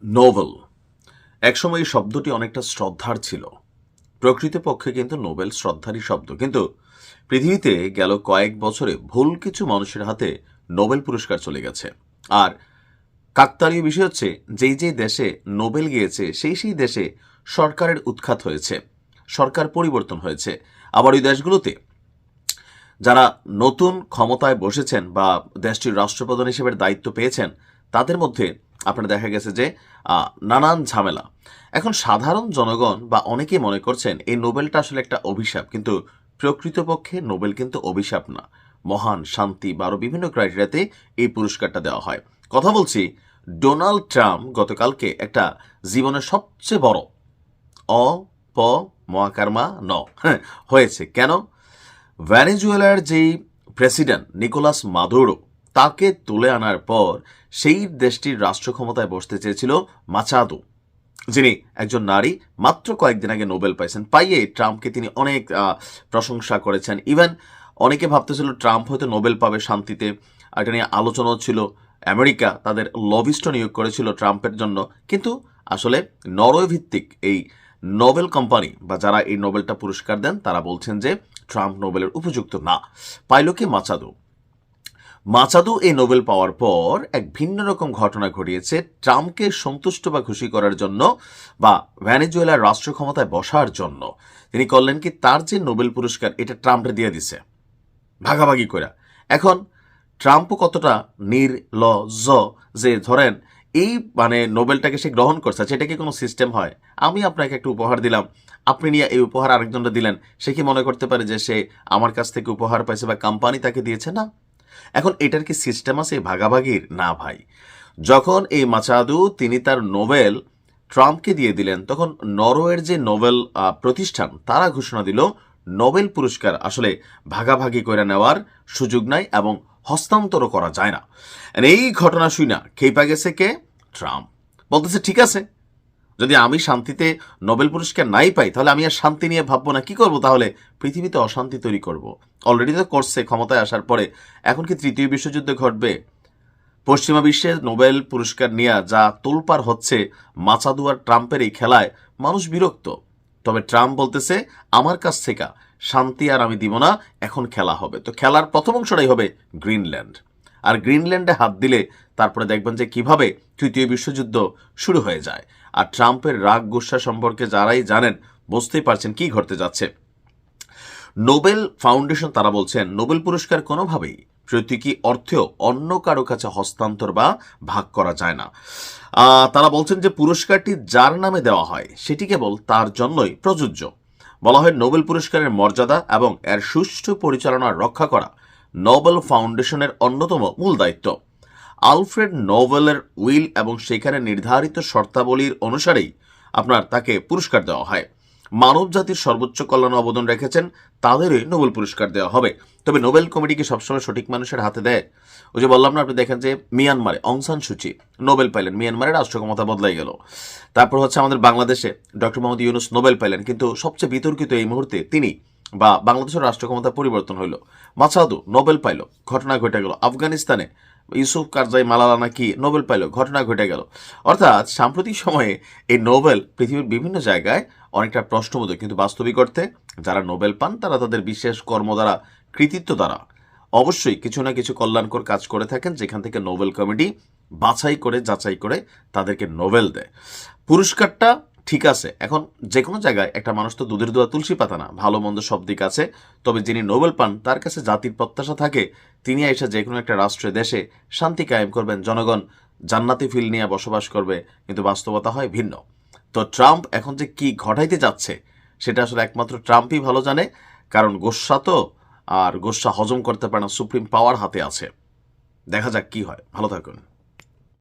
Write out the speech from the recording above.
Nobel একসময় এই শব্দটি অনেকটা শ্রদ্ধার ছিল। প্রকৃতপক্ষে কিন্তু নোবেল শ্রদ্ধারই শব্দ, কিন্তু পৃথিবীতে গেল কয়েক বছরে ভুল কিছু মানুষের হাতে নোবেল পুরস্কার চলে গেছে। আর কাকতালীয় বিষয় হচ্ছে, যেই যেই দেশে নোবেল গিয়েছে সেই দেশে সরকারের উৎখাত হয়েছে, সরকার পরিবর্তন হয়েছে। আবার ওই দেশগুলোতে যারা নতুন ক্ষমতায় বসেছেন বা দেশটির রাষ্ট্রপ্রধান হিসেবে দায়িত্ব পেয়েছেন, তাদের মধ্যে আপনার দেখা গেছে যে নানান ঝামেলা। এখন সাধারণ জনগণ বা অনেকেই মনে করছেন এই নোবেলটা আসলে একটা অভিশাপ, কিন্তু প্রকৃতপক্ষে নোবেল কিন্তু অভিশাপ না, মহান শান্তি বা আরও বিভিন্ন ক্রাইটেরিয়াতে এই পুরস্কারটা দেওয়া হয়। কথা বলছি ডোনাল্ড ট্রাম্প গতকালকে একটা জীবনের সবচেয়ে বড় অ প মহাকারমা ন হয়েছে। কেন? ভেনেজুয়েলার যেই প্রেসিডেন্ট নিকোলাস মাদুরো, তাকে তুলে আনার পর সেই দেশটির রাষ্ট্র ক্ষমতায় বসতে চেয়েছিল মাচাদো, যিনি একজন নারী, মাত্র কয়েকদিন আগে নোবেল পাইছেন। পাইয়ে ট্রাম্পকে তিনি অনেক প্রশংসা করেছেন। ইভেন অনেকে ভাবতেছিল ট্রাম্প হয়তো নোবেল পাবে শান্তিতে। এটা নিয়ে আলোচনাও ছিল। আমেরিকা তাদের লবিস্ট নিয়োগ করেছিল ট্রাম্পের জন্য। কিন্তু আসলে নরওয়ে ভিত্তিক এই নোবেল কোম্পানি বা যারা এই নোবেলটা পুরস্কার দেন, তারা বলছেন যে ট্রাম্প নোবেলের উপযুক্ত না। পাইল কি মাচাদো। মাচাদো এই নোবেল পাওয়ার পর এক ভিন্ন রকম ঘটনা ঘটিয়েছে। ট্রাম্পকে সন্তুষ্ট বা খুশি করার জন্য বা ভেনেজুয়েলার রাষ্ট্র ক্ষমতায় বসার জন্য তিনি করলেন কি, তার যে নোবেল পুরস্কার এটা ট্রাম্পে দিয়ে দিছে ভাগাভাগি করে। এখন ট্রাম্পও কতটা নির্লজ্জ যে ধরেন এই নোবেলটাকে সে গ্রহণ করছে। সেটা কি কোনো সিস্টেম হয়? আমি আপনাকে একটা উপহার দিলাম, আপনি নিয়ে এই উপহার আরেকজনটা দিলেন, সে কি মনে করতে পারে যে সে আমার কাছ থেকে উপহার পাইছে বা কোম্পানি তাকে দিয়েছে? না। এখন এটার কি সিস্টেম আছে ভাগাভাগির? না ভাই। যখন এই মাচাদু তিনি তার নোবেল ট্রাম্পকে দিয়ে দিলেন, তখন নরওয়ের যে নোবেল প্রতিষ্ঠান তারা ঘোষণা দিল নোবেল পুরস্কার আসলে ভাগাভাগি করে নেওয়ার সুযোগ নাই এবং হস্তান্তর করা যায় না। এই ঘটনা শুই না খেপা গেছে কে? ট্রাম্প। বলতেছে ঠিক আছে, যদি আমি শান্তিতে নোবেল পুরস্কার নাই পাই, তাহলে আমি আর শান্তি নিয়ে ভাববো না। কি করব তাহলে? পৃথিবীতে অশান্তি তৈরি করব। অলরেডি তো করছে ক্ষমতায় আসার পরে। এখন কি তৃতীয় বিশ্বযুদ্ধ ঘটবে? পশ্চিমা বিশ্বে নোবেল পুরস্কার নিয়ে যা তোলপাড় হচ্ছে মাচাদু আর ট্রাম্পের এই খেলায়, মানুষ বিরক্ত। তবে ট্রাম্প বলতেছে আমার কাছ থেকে শান্তি আর আমি দিব না, এখন খেলা হবে। তো খেলার প্রথম অংশটাই হবে গ্রিনল্যান্ড। আর গ্রিনল্যান্ডে হাত দিলে তারপরে দেখবেন যে কিভাবে তৃতীয় বিশ্বযুদ্ধ শুরু হয়ে যায়। আর ট্রাম্পের রাগ গুসা সম্পর্কে যারাই জানেন বুঝতেই পারছেন কি ঘটতে যাচ্ছে। নোবেল ফাউন্ডেশন তারা বলছেন নোবেল পুরস্কার কোনোভাবেই প্রতীকী অর্থেও অন্য কারো কাছে হস্তান্তর বা ভাগ করা যায় না। তারা বলছেন যে পুরস্কারটি যার নামে দেওয়া হয় সেটি কেবল তার জন্যই প্রযোজ্য। বলা হয় নোবেল পুরস্কারের মর্যাদা এবং এর সুষ্ঠু পরিচালনা রক্ষা করা নোবেল ফাউন্ডেশনের অন্যতম মূল দায়িত্ব। আলফ্রেড নোবেলের উইল এবং সেখানে নির্ধারিত শর্তাবলীর অনুসারেই তাকে পুরস্কার দেওয়া হয়। মানব জাতির সর্বোচ্চ কল্যাণ অবদান রেখেছেন তাদেরই নোবেল পুরস্কার দেওয়া হবে। তবে নোবেল কমিটি কি সবসময় সঠিক মানুষের হাতে দেয়? ওই যে বললাম না, আপনি দেখেন যে মিয়ানমারে অং সান সুচি নোবেল পাইলেন, মিয়ানমারের রাষ্ট্র ক্ষমতা বদলাই গেল। তারপর হচ্ছে আমাদের বাংলাদেশে ডক্টর মোহাম্মদ ইউনূস নোবেল পাইলেন, কিন্তু সবচেয়ে বিতর্কিত এই মুহূর্তে তিনি বা বাংলাদেশের রাষ্ট্র ক্ষমতা পরিবর্তন হইল, মাসাদু নোবেল পাইল, ঘটনা ঘটে গেল। আফগানিস্তানে ইউসুফ কারজাই মালালা নাকি নোবেল পাইল, ঘটনা ঘটে গেল। অর্থাৎ সাম্প্রতিক সময়ে এই নোবেল পৃথিবীর বিভিন্ন জায়গায় অনেকটা প্রশ্নবোধক, কিন্তু বাস্তবিক অর্থে যারা নোবেল পান তারা তাদের বিশেষ কর্ম দ্বারা, কৃতিত্ব দ্বারা অবশ্যই কিছু না কিছু কল্যাণকর কাজ করে থাকেন, যেখান থেকে নোবেল কমিটি বাছাই করে যাচাই করে তাদেরকে নোবেল দেয়। পুরস্কারটা ঠিক আছে। এখন যে কোনো জায়গায় একটা মানুষ তো দুধের দোয়া তুলসী পাতা না, ভালো মন্দ সব দিক আছে। তবে যিনি নোবেল পান তার কাছে জাতির প্রত্যাশা থাকে তিনি এসে যে কোনো একটা রাষ্ট্রে দেশে শান্তি কায়েম করবেন, জনগণ জান্নাতি ফিল নিয়ে বসবাস করবে, কিন্তু বাস্তবতা হয় ভিন্ন। তো ট্রাম্প এখন যে কি ঘটাইতে যাচ্ছে সেটা আসলে একমাত্র ট্রাম্পই ভালো জানে, কারণ গোস্বা তো, আর গোস্বা হজম করতে পারে না, সুপ্রিম পাওয়ার হাতে আছে। দেখা যাক কি হয়। ভালো থাকুন।